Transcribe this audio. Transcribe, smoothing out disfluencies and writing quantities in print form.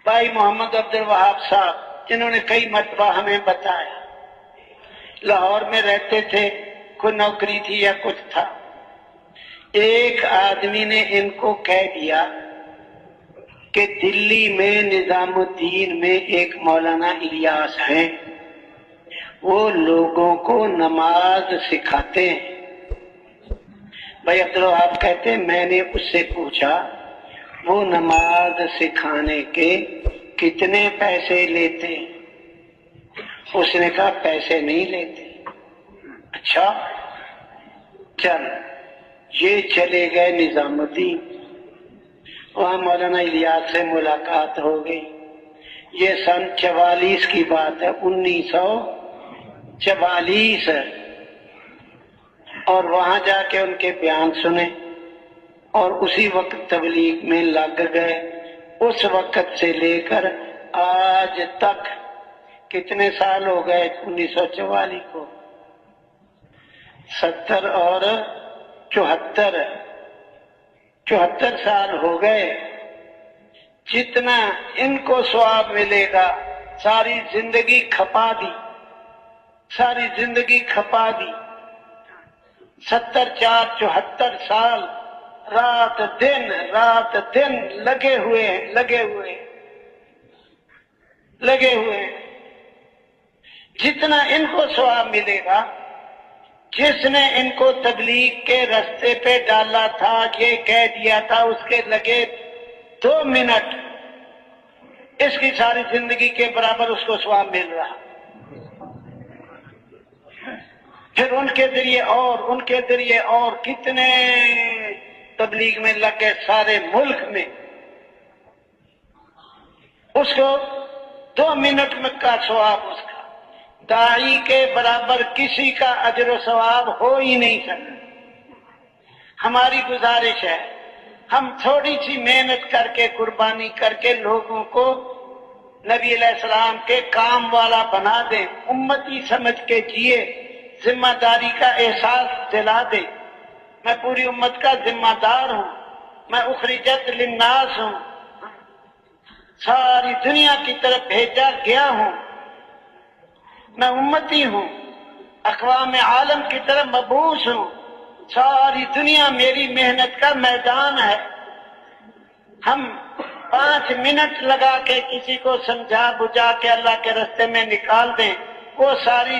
بھائی محمد عبد الوہاب صاحب، جنہوں نے کئی مرتبہ ہمیں بتایا، لاہور میں رہتے تھے، کوئی نوکری تھی یا کچھ تھا۔ ایک آدمی نے ان کو کہہ دیا کہ دلی میں نظام الدین میں ایک مولانا الیاس ہیں، وہ لوگوں کو نماز سکھاتے ہیں۔ بھائی عبد الوہاب کہتے ہیں میں نے اس سے پوچھا وہ نماز سکھانے کے کتنے پیسے لیتے ہیں؟ اس نے کہا پیسے نہیں لیتے۔ اچھا چل، یہ چلے گئے نظام الدین، وہاں مولانا الیاس سے ملاقات ہو گئی۔ یہ سن 44 کی بات ہے، 1944، اور وہاں جا کے ان کے بیان سنے اور اسی وقت تبلیغ میں لگ گئے۔ اس وقت سے لے کر آج تک کتنے سال ہو گئے؟ 1944 کو 70 اور 74 سال ہو گئے۔ جتنا ان کو ثواب ملے گا ساری زندگی کھپا دی، ساری زندگی کھپا دی۔ 70 4 74 سال رات دن لگے ہوئے جتنا ان کو ثواب ملے گا، جس نے ان کو تبلیغ کے رستے پہ ڈالا تھا، یہ کہہ دیا تھا، اس کے لگے 2 منٹ، اس کی ساری زندگی کے برابر اس کو ثواب مل رہا۔ پھر ان کے ذریعے اور کتنے تبلیغ میں لگے سارے ملک میں، اس کو 2 منٹ میں کا ثواب اس کا، داعی کے برابر کسی کا اجر و ثواب ہو ہی نہیں سکتا۔ ہماری گزارش ہے ہم تھوڑی سی محنت کر کے، قربانی کر کے لوگوں کو نبی علیہ السلام کے کام والا بنا دیں، امتی سمجھ کے جیے، ذمہ داری کا احساس دلا دیں۔ میں پوری امت کا ذمہ دار ہوں، میں اخرجت للناس ہوں، ساری دنیا کی طرف بھیجا گیا ہوں، میں امتی ہوں، اقوام عالم کی طرف مبعوث ہوں، ساری دنیا میری محنت کا میدان ہے۔ ہم 5 منٹ لگا کے کسی کو سمجھا بجھا کے اللہ کے راستے میں نکال دیں، وہ ساری